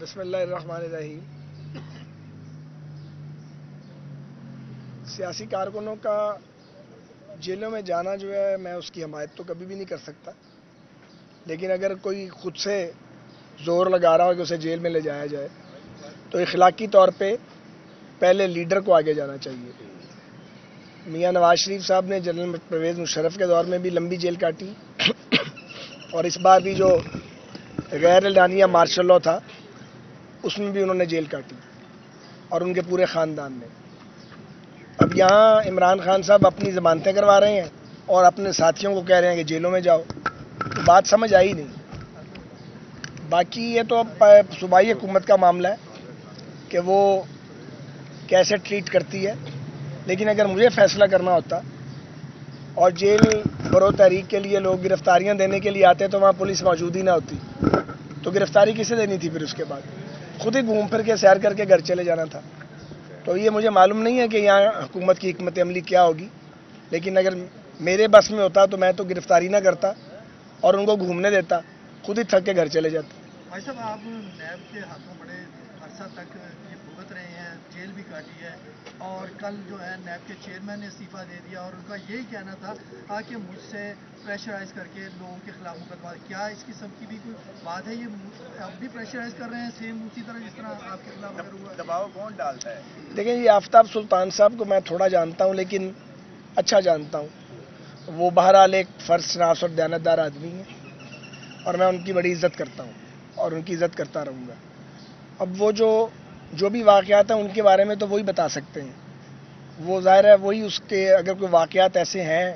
بسم اللہ الرحمن الرحیم. سیاسی کارکنوں کا جیلوں میں جانا جو ہے میں اس کی حمایت تو کبھی بھی نہیں کر سکتا، لیکن اگر کوئی خود سے زور لگا رہا ہو کہ اسے جیل میں لے جایا جائے تو اخلاقی طور پہ پہلے لیڈر کو آگے جانا چاہیے. میاں نواز شریف صاحب نے جنرل پرویز مشرف کے دور میں بھی لمبی جیل کاٹی، اور اس بار بھی جو غیر اعلانیہ مارشل لاء تھا اس میں بھی انہوں نے جیل کاٹی، اور ان کے پورے خاندان نے. اب یہاں عمران خان صاحب اپنی ضمانتیں کروا رہے ہیں اور اپنے ساتھیوں کو کہہ رہے ہیں کہ جیلوں میں جاؤ. تو بات سمجھ آئی نہیں. باقی یہ تو اب صوبائی حکومت کا معاملہ ہے کہ وہ کیسے ٹریٹ کرتی ہے، لیکن اگر مجھے فیصلہ کرنا ہوتا اور جیل برو تحریک کے لیے لوگ گرفتاریاں دینے کے لیے آتے تو وہاں پولیس موجود ہی نہ ہوتی، تو گرفتاری کسے دینی تھی؟ پھر اس کے بعد خود ہی گھوم پھر کے سیر کر کے گھر چلے جانا تھا. تو یہ مجھے معلوم نہیں ہے کہ یہاں حکومت کی حکمت عملی کیا ہوگی، لیکن اگر میرے بس میں ہوتا تو میں تو گرفتاری نہ کرتا اور ان کو گھومنے دیتا، خود ہی تھک کے گھر چلے جاتا. بھائی صاحب، آپ نیب کے ہاتھوں بڑے عرصہ تک یہ بھگت رہے ہیں، جیل بھی کاٹی ہے، اور کل جو ہے نیب کے چیئرمین نے استعفیٰ دے دیا، اور ان کا یہی کہنا تھا کہ مجھ سے پریشرائز کر کے لوگوں کے خلاف مقدمہ. کیا اس قسم کی بھی کوئی بات ہے؟ یہ اب بھی پریشرائز کر رہے ہیں سیم اسی طرح جس طرح آپ کے خلاف اگر ہوا؟ دباؤ کون ڈالتا ہے؟ دیکھیں، یہ آفتاب سلطان صاحب کو میں تھوڑا جانتا ہوں، لیکن اچھا جانتا ہوں. وہ بہرحال ایک فرض شناس اور دیانتدار آدمی ہیں، اور میں ان کی بڑی عزت کرتا ہوں اور ان کی عزت کرتا رہوں گا. اب وہ جو بھی واقعات ہیں ان کے بارے میں تو وہی بتا سکتے ہیں. وہ ظاہر ہے وہی اس کے اگر کوئی واقعات ایسے ہیں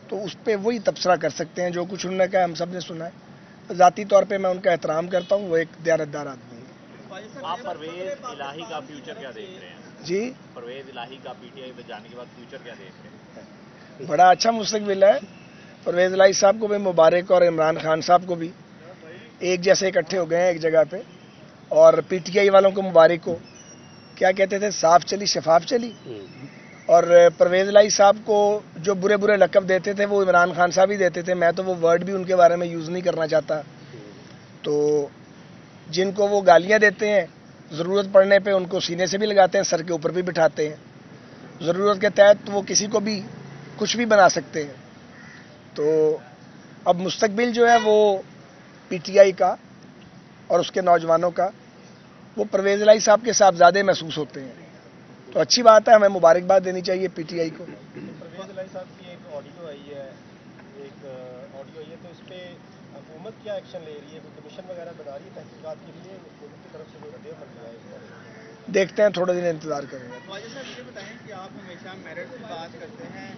تو اس پہ وہی تبصرہ کر سکتے ہیں. جو کچھ انہوں نے کہا ہم سب نے سنا ہے. ذاتی طور پہ میں ان کا احترام کرتا ہوں، وہ ایک دیانتدار آدمی ہے. آپ پرویز الہی کا فیوچر کیا دیکھ رہے ہیں؟ جی، پرویز الہی کا پی ٹی آئی میں جانے کے بعد فیوچر کیا دیکھ رہے ہیں؟ بڑا اچھا مستقبل ہے. پرویز الہی صاحب کو بھی مبارک، اور عمران خان صاحب کو بھی. ایک جیسے اکٹھے ہو گئے ہیں ایک جگہ پہ، اور پی ٹی آئی والوں کو مبارک ہو. کیا کہتے تھے؟ صاف چلی شفاف چلی. اور پرویز الہی صاحب کو جو برے برے لقب دیتے تھے وہ عمران خان صاحب ہی دیتے تھے. میں تو وہ ورڈ بھی ان کے بارے میں یوز نہیں کرنا چاہتا. تو جن کو وہ گالیاں دیتے ہیں ضرورت پڑنے پہ ان کو سینے سے بھی لگاتے ہیں، سر کے اوپر بھی بٹھاتے ہیں. ضرورت کے تحت وہ کسی کو بھی کچھ بھی بنا سکتے ہیں. تو اب مستقبل جو ہے وہ پی ٹی آئی کا اور اس کے نوجوانوں کا وہ پرویز الہی صاحب کے صاحبزادے محسوس ہوتے ہیں. تو اچھی بات ہے، ہمیں مبارکباد دینی چاہیے پی ٹی آئی کو. پرویز الہی صاحب کی ایک آڈیو آئی ہے، تو اس پہ حکومت کیا ایکشن لے رہی ہے؟ کوئی کمیشن وغیرہ بنا رہی ہے تحقیقات کے لیے؟ حکومت کی طرف سے کوئی رد عمل کیا ہے اس بارے میں؟ دیکھتے ہیں، تھوڑے دن انتظار کریں گے. خواجہ صاحب یہ بتائیں کہ آپ ہمیشہ میرٹ کی بات کرتے ہیں.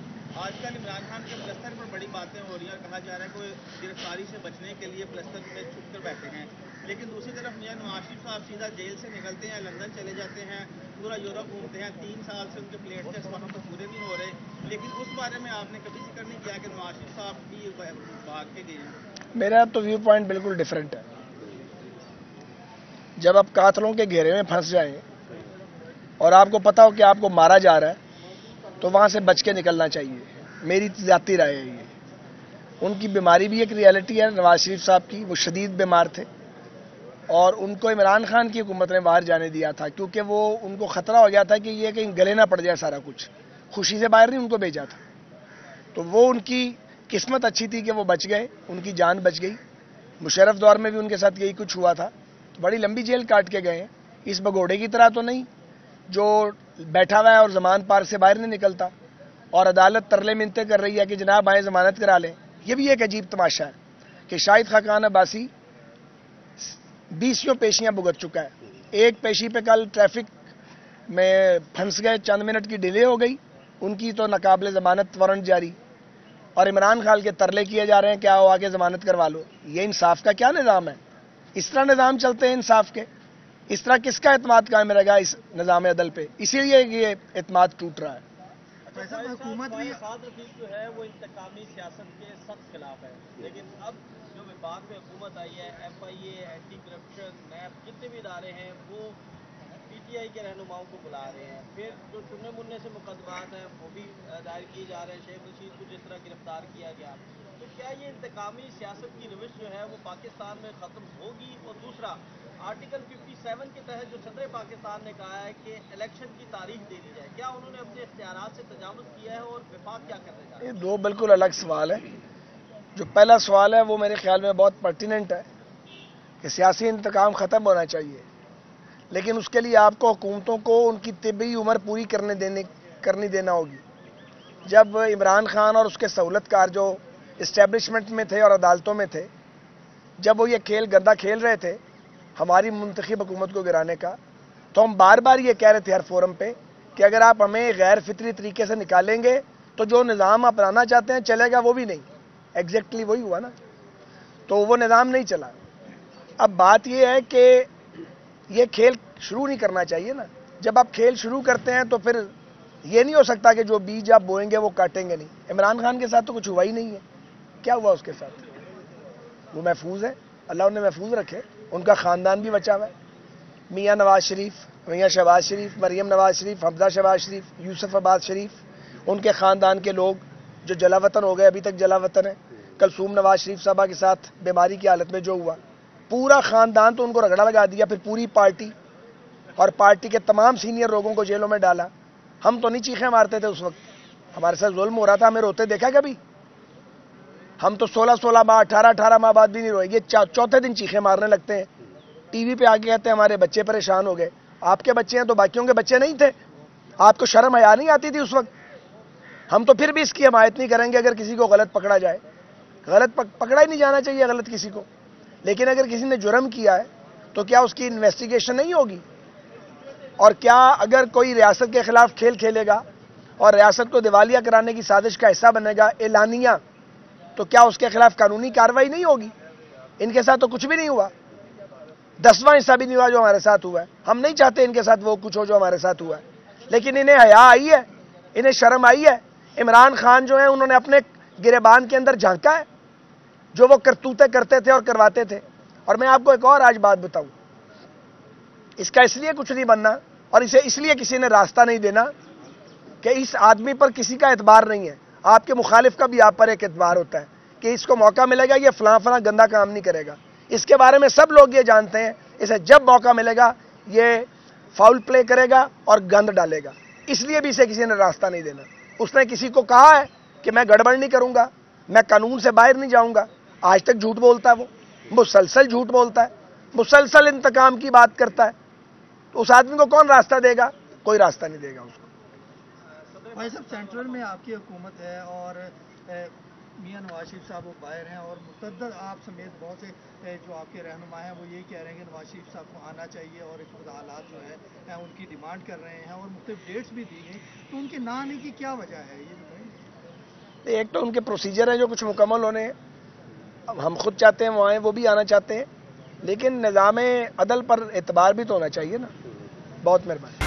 آج کل عمران خان کے پلستر پر بڑی باتیں ہو رہی ہیں اور کہا جا رہا ہے کہ وہ گرفتاری سے بچنے کے لیے پلستر میں چھپ کر بیٹھے ہیں، لیکن دوسری طرف میاں نواز شریف صاحب سیدھا جیل سے نکلتے ہیں، لندن چلے جاتے ہیں، پورا یورپ گھومتے ہیں. 3 سال سے ان کے پلیٹ ٹیسٹ وہاں پر پورے نہیں ہو رہے، لیکن اس بارے میں آپ نے کبھی ذکر نہیں کیا کہ نواز شریف صاحب بھی بھاگ کے گئے ہیں. میرا تو ویو پوائنٹ بالکل ڈیفرنٹ ہے. جب آپ قاتلوں کے گھیرے میں پھنس جائیں اور آپ کو پتا ہو کہ آپ کو مارا جا رہا ہے تو وہاں سے بچ کے نکلنا چاہیے. میری ذاتی رائے ہے یہ. ان کی بیماری بھی ایک ریئلٹی ہے نواز شریف صاحب کی. وہ شدید بیمار تھے اور ان کو عمران خان کی حکومت نے باہر جانے دیا تھا کیونکہ وہ ان کو خطرہ ہو گیا تھا کہ یہ کہیں گلے نہ پڑ جائے سارا کچھ. خوشی سے باہر نہیں ان کو بھیجا تھا. تو وہ ان کی قسمت اچھی تھی کہ وہ بچ گئے، ان کی جان بچ گئی. مشرف دور میں بھی ان کے ساتھ یہی کچھ ہوا تھا. بڑی لمبی جیل کاٹ کے گئے ہیں. اس بگوڑے کی طرح تو نہیں جو بیٹھا ہوا ہے اور زمان پار سے باہر نہیں نکلتا، اور عدالت ترلے منتیں کر رہی ہے کہ جناب آئیں ضمانت کرا لیں. یہ بھی ایک عجیب تماشا ہے کہ شاہد خاقان عباسی 20 پیشیاں بھگت چکا ہے. ایک پیشی پہ کل ٹریفک میں پھنس گئے، چند منٹ کی ڈیلے ہو گئی، ان کی تو ناقابل ضمانت وارنٹ جاری. اور عمران خان کے ترلے کیے جا رہے ہیں کیا ہوا کہ ضمانت کروا لو. یہ انصاف کا کیا نظام ہے؟ اس طرح نظام چلتے ہیں انصاف کے؟ اس طرح کس کا اعتماد قائم رہے گا اس نظام عدل پہ؟ اسی لیے یہ اعتماد ٹوٹ رہا ہے. حکومت بھی سعد رفیق جو ہے وہ انتقامی سیاست کے سخت خلاف ہے، لیکن اب جو وفاق میں حکومت آئی ہے، ایف آئی اے، اینٹی کرپشن، نیب، جتنے بھی ادارے ہیں وہ پی ٹی آئی کے رہنماؤں کو بلا رہے ہیں، پھر جو چننے مننے سے مقدمات ہیں وہ بھی دائر کیے جا رہے ہیں، شیخ رشید کو جس طرح گرفتار کیا گیا، تو کیا یہ انتقامی سیاست کی روش جو ہے وہ پاکستان میں ختم ہوگی؟ اور دوسرا، آرٹیکل 57 کے تحت جو صدر پاکستان نے کہا ہے کہ الیکشن کی تاریخ دے دی جائے، کیا انہوں نے اپنے اختیارات سے تجاوز کیا ہے اور وفاق کیا کرنے جا رہا ہے؟ یہ دو بالکل الگ سوال ہے. جو پہلا سوال ہے وہ میرے خیال میں بہت پرٹیننٹ ہے کہ سیاسی انتقام ختم ہونا چاہیے، لیکن اس کے لیے آپ کو حکومتوں کو ان کی طبی عمر پوری کرنی دینا ہوگی. جب عمران خان اور اس کے سہولت کار جو اسٹیبلشمنٹ میں تھے اور عدالتوں میں تھے، جب وہ یہ کھیل گندا کھیل رہے تھے ہماری منتخب حکومت کو گرانے کا، تو ہم بار بار یہ کہہ رہے تھے ہر فورم پہ کہ اگر آپ ہمیں غیر فطری طریقے سے نکالیں گے تو جو نظام آپ اپنانا چاہتے ہیں چلے گا وہ بھی نہیں. ایگزیکٹلی وہی ہوا نا، تو وہ نظام نہیں چلا. اب بات یہ ہے کہ یہ کھیل شروع نہیں کرنا چاہیے نا. جب آپ کھیل شروع کرتے ہیں تو پھر یہ نہیں ہو سکتا کہ جو بیج آپ بوئیں گے وہ کاٹیں گے نہیں. عمران خان کے ساتھ تو کچھ ہوا ہی نہیں ہے. کیا ہوا اس کے ساتھ؟ وہ محفوظ ہے، اللہ انہیں محفوظ رکھے، ان کا خاندان بھی بچا ہوا ہے. میاں نواز شریف، میاں شہباز شریف، مریم نواز شریف، حمزہ شہباز شریف، یوسف عباس شریف، ان کے خاندان کے لوگ جو جلا وطن ہو گئے، ابھی تک جلا وطن ہے. کلثوم نواز شریف صاحبہ کے ساتھ بیماری کی حالت میں جو ہوا، پورا خاندان تو ان کو رگڑا لگا دیا، پھر پوری پارٹی اور پارٹی کے تمام سینئر لوگوں کو جیلوں میں ڈالا. ہم تو نہیں چیخیں مارتے تھے اس وقت، ہمارے ساتھ ظلم ہو رہا تھا، ہمیں روتے دیکھا کبھی؟ ہم تو 16 ماہ 18 ماہ بعد بھی نہیں روئے. یہ چوتھے دن چیخیں مارنے لگتے ہیں، ٹی وی پہ آ کے کہتے ہیں ہمارے بچے پریشان ہو گئے. آپ کے بچے ہیں تو باقیوں کے بچے نہیں تھے؟ آپ کو شرم حیا نہیں آتی تھی اس وقت؟ ہم تو پھر بھی اس کی حمایت نہیں کریں گے اگر کسی کو غلط پکڑا جائے. غلط پکڑا ہی نہیں جانا چاہیے غلط کسی کو، لیکن اگر کسی نے جرم کیا ہے تو کیا اس کی انویسٹیگیشن نہیں ہوگی؟ اور کیا اگر کوئی ریاست کے خلاف کھیل کھیلے گا اور ریاست کو دیوالیہ کرانے کی سازش کا حصہ بنے گا اعلانیہ، تو کیا اس کے خلاف قانونی کارروائی نہیں ہوگی؟ ان کے ساتھ تو کچھ بھی نہیں ہوا، 10واں حصہ بھی نہیں ہوا جو ہمارے ساتھ ہوا ہے. ہم نہیں چاہتے ان کے ساتھ وہ کچھ ہو جو ہمارے ساتھ ہوا ہے، لیکن انہیں حیا آئی ہے، انہیں شرم آئی ہے. عمران خان جو ہیں انہوں نے اپنے گریبان کے اندر جھانکا ہے جو وہ کرتوتیں کرتے تھے اور کرواتے تھے. اور میں آپ کو ایک اور آج بات بتاؤں، اس کا اس لیے کچھ نہیں بننا اور اسے اس لیے کسی نے راستہ نہیں دینا کہ اس آدمی پر کسی کا اعتبار نہیں ہے. آپ کے مخالف کا بھی آپ پر ایک اعتبار ہوتا ہے کہ اس کو موقع ملے گا یہ فلاں فلاں گندا کام نہیں کرے گا. اس کے بارے میں سب لوگ یہ جانتے ہیں، اسے جب موقع ملے گا یہ فاؤل پلے کرے گا اور گند ڈالے گا. اس لیے بھی اسے کسی نے راستہ نہیں دینا. اس نے کسی کو کہا ہے کہ میں گڑبڑ نہیں کروں گا، میں قانون سے باہر نہیں جاؤں گا. آج تک جھوٹ بولتا ہے، وہ مسلسل جھوٹ بولتا ہے، مسلسل انتقام کی بات کرتا ہے. تو اس آدمی کو کون راستہ دے گا؟ کوئی راستہ نہیں دے گا اس کو. بھائی صاحب، سینٹرل میں آپ کی حکومت ہے اور میاں نواز شریف صاحب وہ باہر ہیں، اور متعدد آپ سمیت بہت سے جو آپ کے رہنما ہیں وہ یہی کہہ رہے ہیں کہ نواز شریف صاحب کو آنا چاہیے اور ایک حالات جو ہے ان کی ڈیمانڈ کر رہے ہیں اور مختلف ڈیٹس بھی دی گئی، تو ان کے نہ آنے کی کیا وجہ ہے یہ بتائیں. ایک تو ان کے پروسیجر ہیں جو کچھ مکمل ہونے ہیں، اب ہم خود چاہتے ہیں وہ آئیں، وہ بھی آنا چاہتے ہیں، لیکن نظام عدل پر اعتبار بھی تو ہونا چاہیے نا. بہت مہربانی.